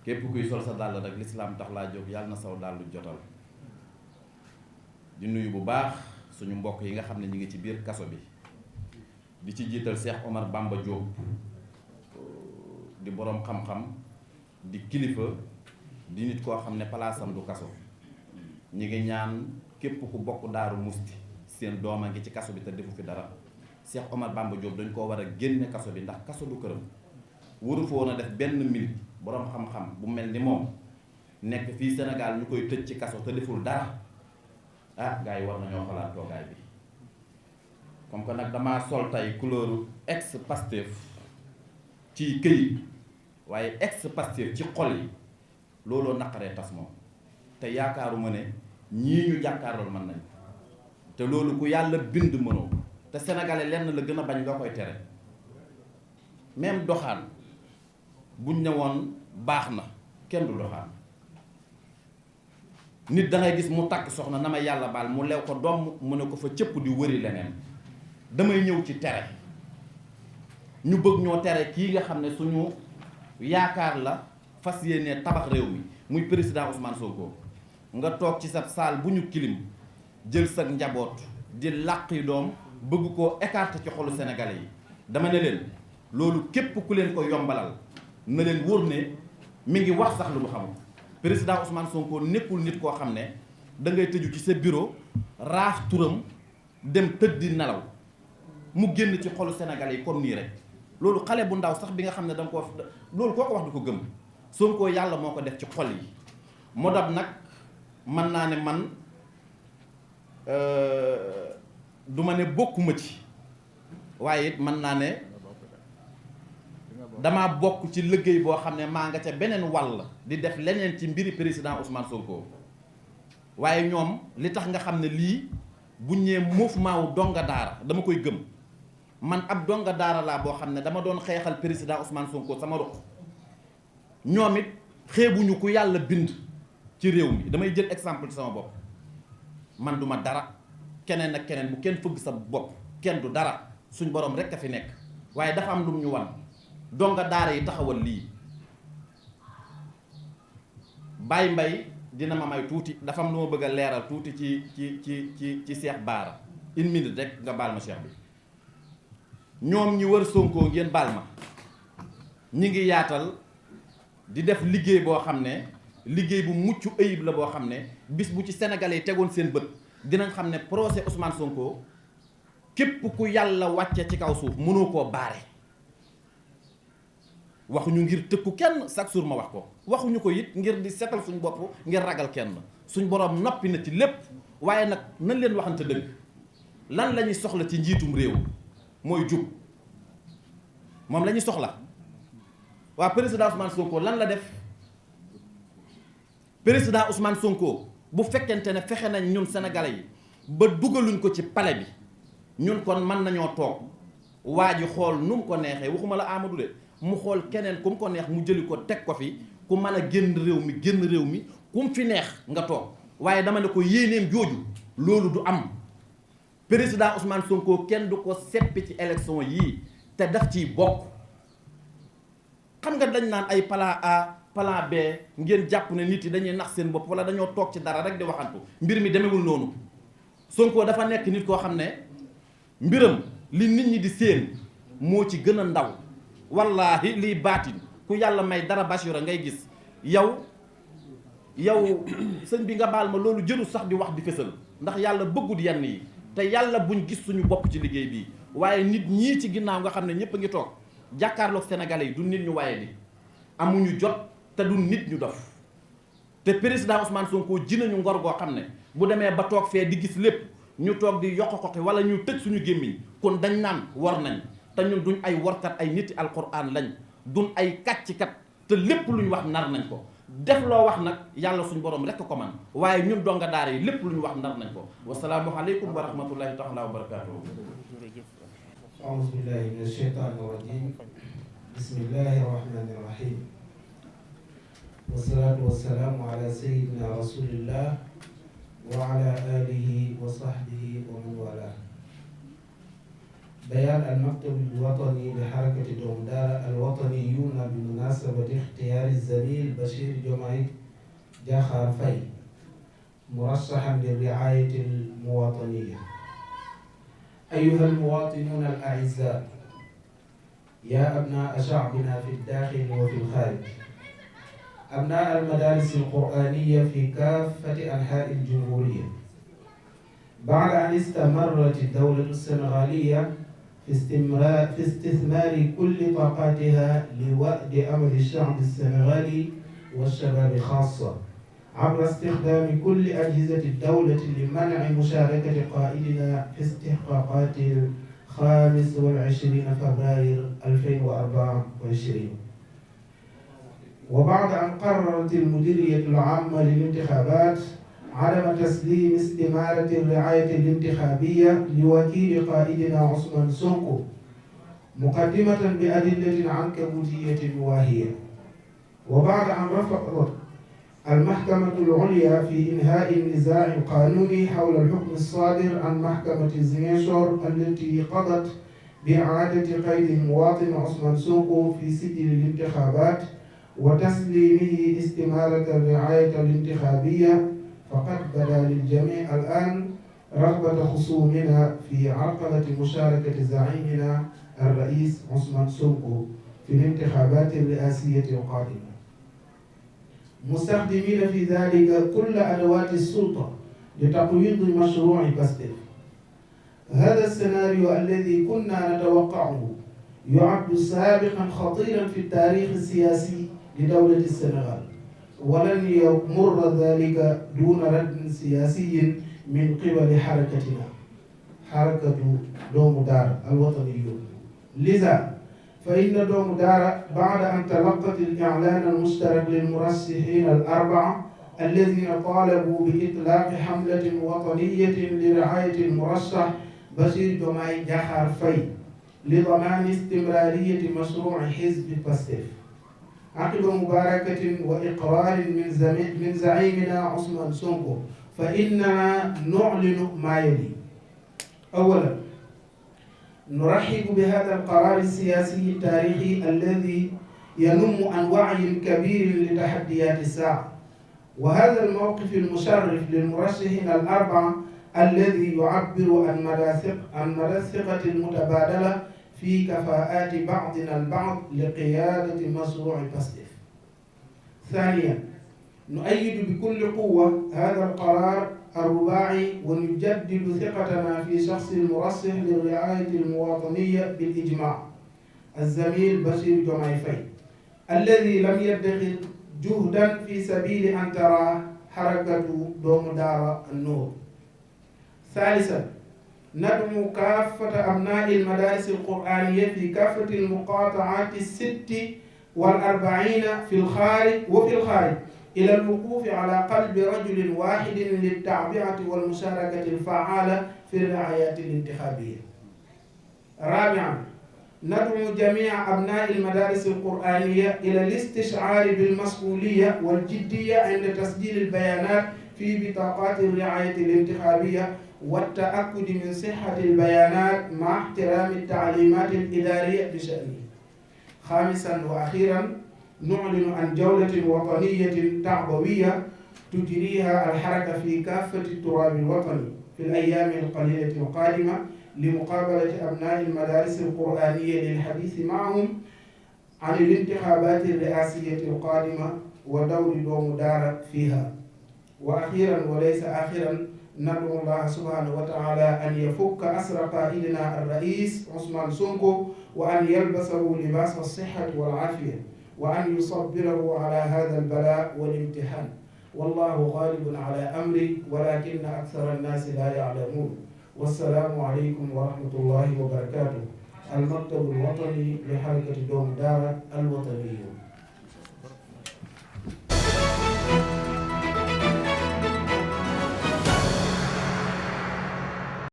képp kuy sol sa dàll rek lislaam tax laa jóg yàlla na saw dàll jotal. di nuyu bu baax suñu mbokk yi nga xam ne ñu ngi ci biir kaso bi di ci jiital Cheikh Omar Bamba Diop di boroom xam-xam di kilifa di nit koo xam ne palaasam du kaso. ñi ngi ñaan képp ku bokk Daaru Musti seen doom a ngi ci kaso bi te defu fi dara Cheikh Omar Bamba Diop dañ koo war a génne kaso bi ndax kaso du këram. waru fa woon a def benn minute boroom xam-xam bu mel ni moom nekk fii Sénégal ñu koy tëj ci kaso te deful dara ah gars yi war nañoo xalaat toogaay bi. comme que nag damaa sol tey couleur ex Pastef ci këyit waaye ex Pastef ci xol yi looloo naqaree tas moom te yaakaaruma ne ñii ñu jàkkaarlool mën nañ te loolu ku yàlla bind mënoo te sénégalais lenn la gën a bañ nga koy tere. même doxaan buñ ne woon baax na kenn du doxaan. nit da ngay gis mu takk soxna na ma yàlla baal mu lew ko doom mu ne ko fa cëpp di wëri leneen. damay ñëw ci tere ñu bëgg ñoo tere kii nga xam ne suñu yaakaar la fas yéene tabax réew mi muy président Ousmane Sonko nga toog ci sa saal bu ñu kilim jël sa njaboot di làqi doom bëgg koo écarter ci xolu sénégalais yi. dama ne leen loolu képp ku leen ko yombalal na leen wóor ne mi ngi wax sax lu mu xamul. président Ousmane Sonko nekkul nit koo xam ne da ngay tëju ci sa bureau raaf turam dem tëdd di nelaw mu génn ci xolu sénégalais yi comme nii rek. loolu xale bu ndaw sax bi nga xam ne danga ko loolu koo ko wax du ko gëm. Sonko yàlla moo ko def ci xol yi. moo dab nag mën naa ne man du ma ne bokkuma ci waaye it mën naa ne damaa bokk ci liggéey boo xam ne maa nga ca beneen wàll di def leneen ci mbiri président Ousmane Sonko. waaye ñoom li tax nga xam ne lii buñ ñee mouvement wu donga daara dama koy gëm. man ab donga daara laa boo xam ne dama doon xeexal président Ousmane Sonko sama ruq. ñoom it xeebuñu ku yàlla bind ci réew mi damay jël exemple ci sama bopp. man duma dara keneen ak keneen bu kenn fëgg sa bopp kenn du dara suñ borom rek a fi nekk waaye dafa am lu ñu wan donga daara yi taxawal lii. Baye Mbaye dina ma may tuuti dafa am lu ma bëgg a leeral tuuti ci Cheikh Bara une minute rek nga baal ma Cheikh bi. ñoom ñi wër Sonko ngeen baal ma ñi ngi yaatal di def liggéey boo xam ne liggéey bu mucc ayib la boo xam ne bis bu ci sénégalais yi tegoon seen bët dinañ xam ne procès Ousmane Sonko képp ku yàlla wàcce ci kaw suuf mënoo koo baare. waxuñu ngir tëkku kenn chaque jour ma wax ko waxuñu ko it ngir di setal suñ bopp ngir ragal kenn suñ borom noppi na ci lépp waaye nag nañ leen waxante dëgg lan la ñuy soxla ci njiitum réew. mooy jub moom la ñuy soxla waa président Ousmane Sonko lan la def. président Ousmane Sonko bu fekkente ne fexe nañ ñun sénégalais yi ba dugaluñ ko ci palais bi ñun kon mën nañoo toog waa ji xool nu mu ko neexee waxuma la Amadou de mu xool keneen ku mu ko neex mu jëli ko teg ko fi ku mën a génn réew mi ku mu fi neex nga toog waaye dama ne ko yéeneem jooju loolu du am. président Ousmane Sonko kenn du ko seppi ci élection yii te daf ciy bokk. xam nga dañ naan ay plan A plan B ngeen jàpp ne nit yi dañuy nax seen bopp wala dañoo toog ci dara rek di waxantu mbir mi demewul noonu. Sonko dafa nekk nit koo xam ne mbiram li nit ñi di séen moo ci gën a ndaw wallaahi liy baatin ku yàlla may dara Bachira ngay gis yow sëñ bi nga baal ma loolu jëru sax di wax di fësal ndax yàlla bëggut yenn yi. te yàlla buñ gis suñu bopp ci liggéey bii waaye nit ñii ci ginnaaw nga xam ne ñëpp a ngi toog jàkkaarloog sénégalais yi du nit ñu waaye di amuñu jot te du nit ñu dof te président Ousmane Sonko ji nañu ngor goo xam ne bu demee ba toog fee di gis lépp ñu toog di yokk ko wala ñu tëj suñu gémmiñ kon dañ naan war nañ te ñun duñ ay warkat ay niti alquran lañ duñ ay kàccikat te lépp lu ñu wax nar nañ ko. def loo wax nag yàlla suñu borom rekk ko man waaye ñun donga daara yi lépp lu ñu wax ndar nañ ko. wasalaamu aleykum wa rahmatullahi taala wa barakaatuhu. auzu billahi mina shaytaani rajim. bismillahi rahmani rahim. wasalaatu wasalaamu ala sayyidina rasulillah wa ala alihi wa sahbihi wa man wala. بيان المكتب الوطني لحركة دوم دارة الوطنيون بمناسبة اختيار الزميل بشير جمعي جاخر فاي مرشحا للرعاية المواطنية. أيها المواطنون الأعزاء، يا أبناء شعبنا في الداخل وفي الخارج، أبناء المدارس القرآنية في كافة أنحاء الجمهورية، بعد أن استمرت الدولة السنغالية في استثمار كل طاقاتها لوأد أمل الشعب السنغالي والشباب خاصة عبر استخدام كل أجهزة الدولة لمنع مشاركة قائدنا في استحقاقات 25 فبراير 2024. وبعد أن قررت المديرية العامة للانتخابات عدم تسليم استمارة الرعاية الانتخابية لوكيل قائدنا عثمان سونكو مقدمة بأدلة عنكبوتية واهية، وبعد أن رفضت المحكمة العليا في إنهاء النزاع القانوني حول الحكم الصادر عن محكمة زينشور التي قضت بإعادة قيد المواطن عثمان سونكو في سجل الانتخابات وتسليمه استمارة الرعاية الانتخابية، فقد بدا للجميع الآن رغبة خصومنا في عرقلة مشاركة زعيمنا الرئيس عثمان سونكو في الانتخابات الرئاسية القادمة، مستخدمين في ذلك كل أدوات السلطة لتقويض مشروع باستيف. هذا السيناريو الذي كنا نتوقعه يعد سابقا خطيرا في التاريخ السياسي لدولة السنغال، ولن يمر ذلك دون رد سياسي من قبل حركتنا، حركة دوم دارة الوطنيون. لذا فإن دوم دارة بعد أن تلقت الإعلان المشترك للمرشحين الأربعة الذين طالبوا بإطلاق حملة وطنية لرعاية المرشح بشير جمعي جاخر فاي لضمان استمرارية مشروع حزب باستيف، عقب مباركة وإقرار من زعيمنا عثمان سونكو، فإننا نعلن ما يلي: أولا، نرحب بهذا القرار السياسي التاريخي الذي ينم عن وعي كبير لتحديات الساعة، وهذا الموقف المشرف للمرشحين الأربعة الذي يعبر عن مدى الثقة المتبادلة في كفاءات بعضنا البعض لقيادة مشروع باستيف. ثانيا، نؤيد بكل قوة هذا القرار الرباعي ونجدد ثقتنا في شخص المرشح للرعاية المواطنية بالإجماع الزميل بشير جمعي فاي الذي لم يدخر جهدا في سبيل أن ترى حركة دوم دارة النور. ثالثا، ندعو كافة أبناء المدارس القرآنية في كافة المقاطعات 46 في الخارج وفي الخارج إلى الوقوف على قلب رجل واحد للتعبئة والمشاركة الفعالة في الرعايات الانتخابية. رابعا، ندعو جميع أبناء المدارس القرآنية إلى الاستشعار بالمسؤولية والجدية عند تسجيل البيانات في بطاقات الرعاية الانتخابية والتأكد من صحة البيانات مع احترام التعليمات الإدارية بشأنه. خامسا وأخيرا، نعلن عن جولة وطنية تعبوية تجريها الحركة في كافة التراب الوطني في الأيام القليلة القادمة لمقابلة أبناء المدارس القرآنية للحديث معهم عن الانتخابات الرئاسية القادمة ودور دوم دارة فيها. وأخيرا وليس آخرا، ندعو الله سبحانه وتعالى أن يفك أسر قائدنا الرئيس عثمان سونكو وأن يلبسه لباس الصحة والعافية وأن يصبره على هذا البلاء والامتحان، والله غالب على أمري ولكن أكثر الناس لا يعلمون. والسلام عليكم ورحمة الله وبركاته. المكتب الوطني لحركة دوم دارة الوطنيون.